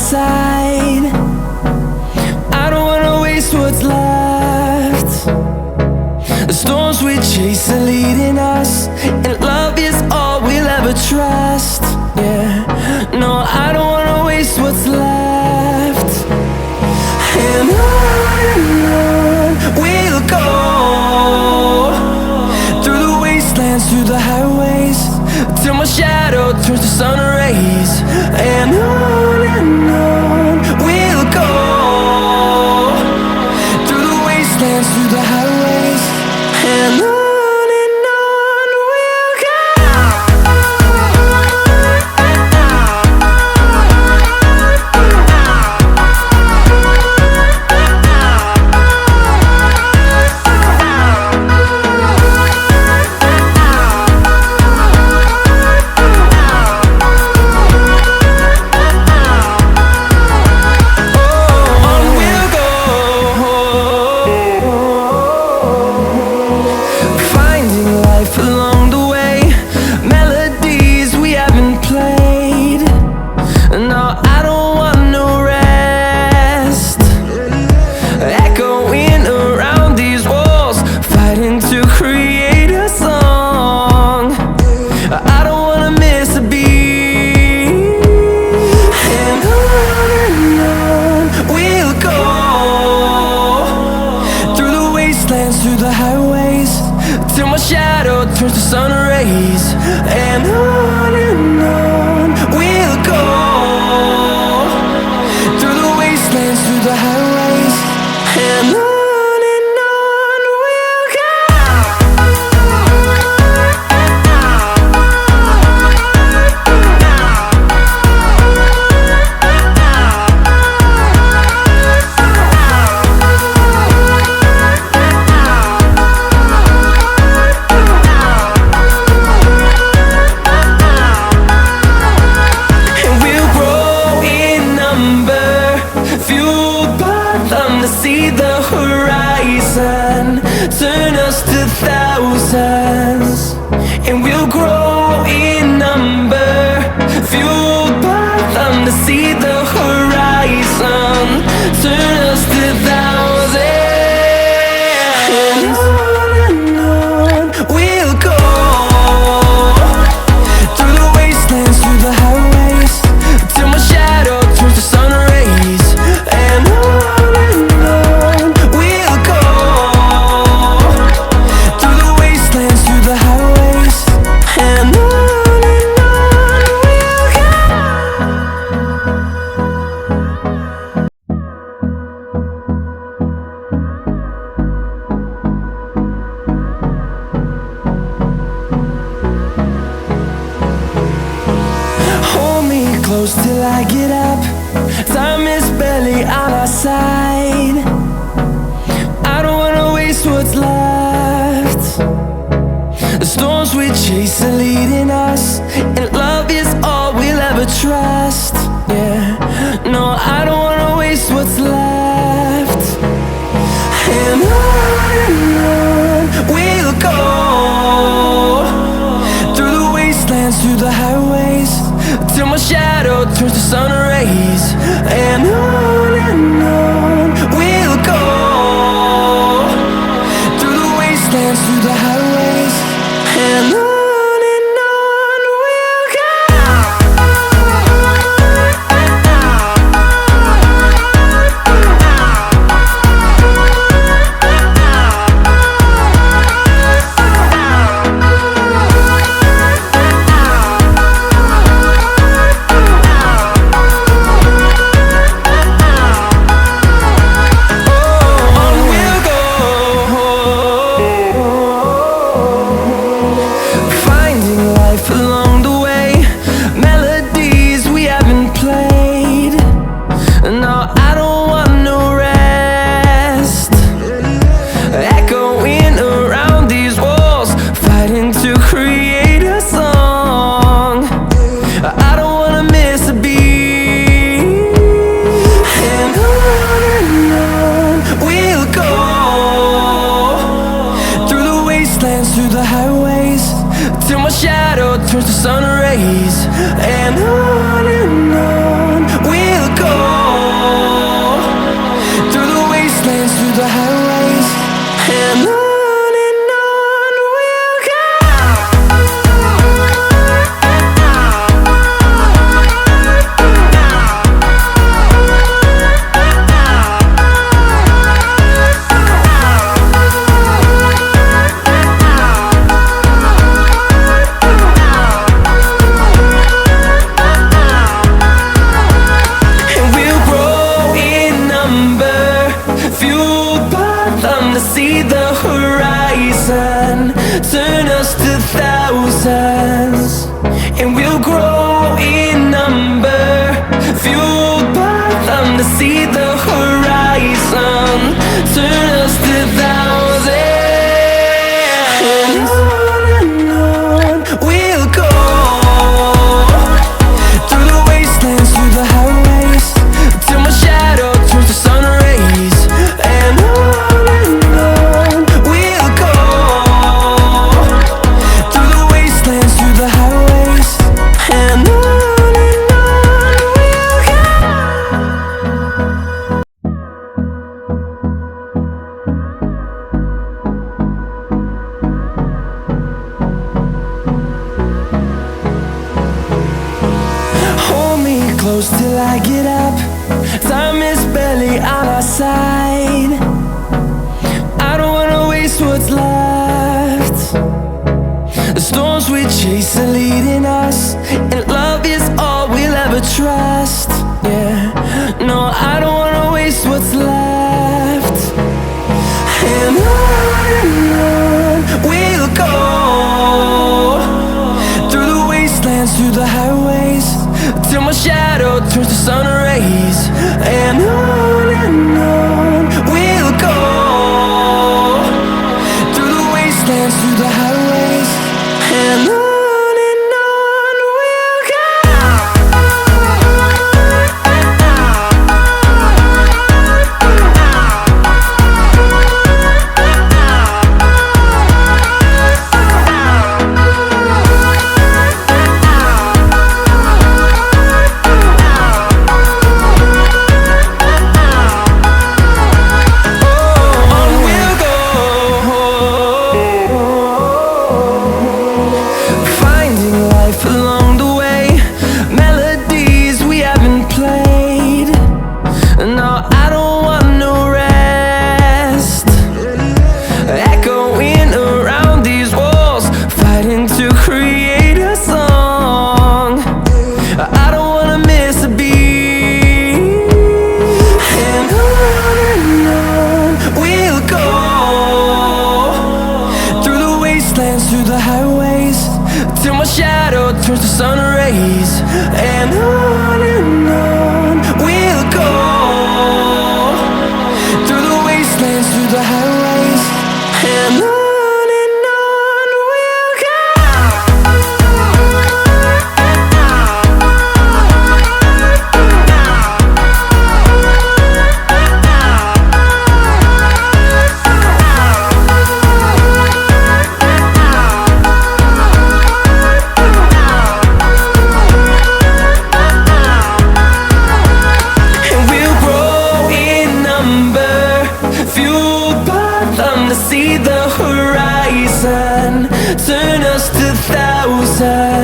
side. I don't wanna waste what's left. The storms we chase are leading us, and love is all we'll ever trust. Yeah, no, I don't wanna waste what's left. And on we'll go, through the wastelands, through the highways, till my shadow turns to sun rays. And on we'll go, through the wastelands, through the highways, and on. Through the highways, till my shadow turns to sun rays. And on we'll go, through the wastelands, through the highways, and on. See the horizon turn us to thousands, and we'll grow in number, fueled by them to see the horizon turn us to thousands. And on we'll go, through the wastelands, through the highways, till my shadow turns to sun rays. And on close till I get up. Time is barely on our side. I don't wanna waste what's left. The storms we chase are leading us, and love is all we'll ever trust. Yeah, no, I don't wanna waste what's left. And on we'll go, through the wastelands, through the highways, till my shadow turns to sun rays. And on we'll go, through the wastelands, through the highways, and on. gotta get up. Time is barely on our side. I don't wanna waste what's left. The storms we chase are leading us, and love is all we'll ever trust. Yeah, no, I don't wanna waste what's left. And on we'll go, through the wastelands, through the highways, till my shadow turns to sun rays. And on we'll go, through the wastelands, through the highways, and on. Along the way, melodies we haven't played. No, I don't want no rest. Echoing around these walls, fighting to create a song. I don't wanna miss a beat. And on we'll go, through the wastelands, through the highways, till my shadow turns to sun rays. And on we'll go, through the wastelands, through the highways, and on we'll go. See the horizon, turn us to thousands.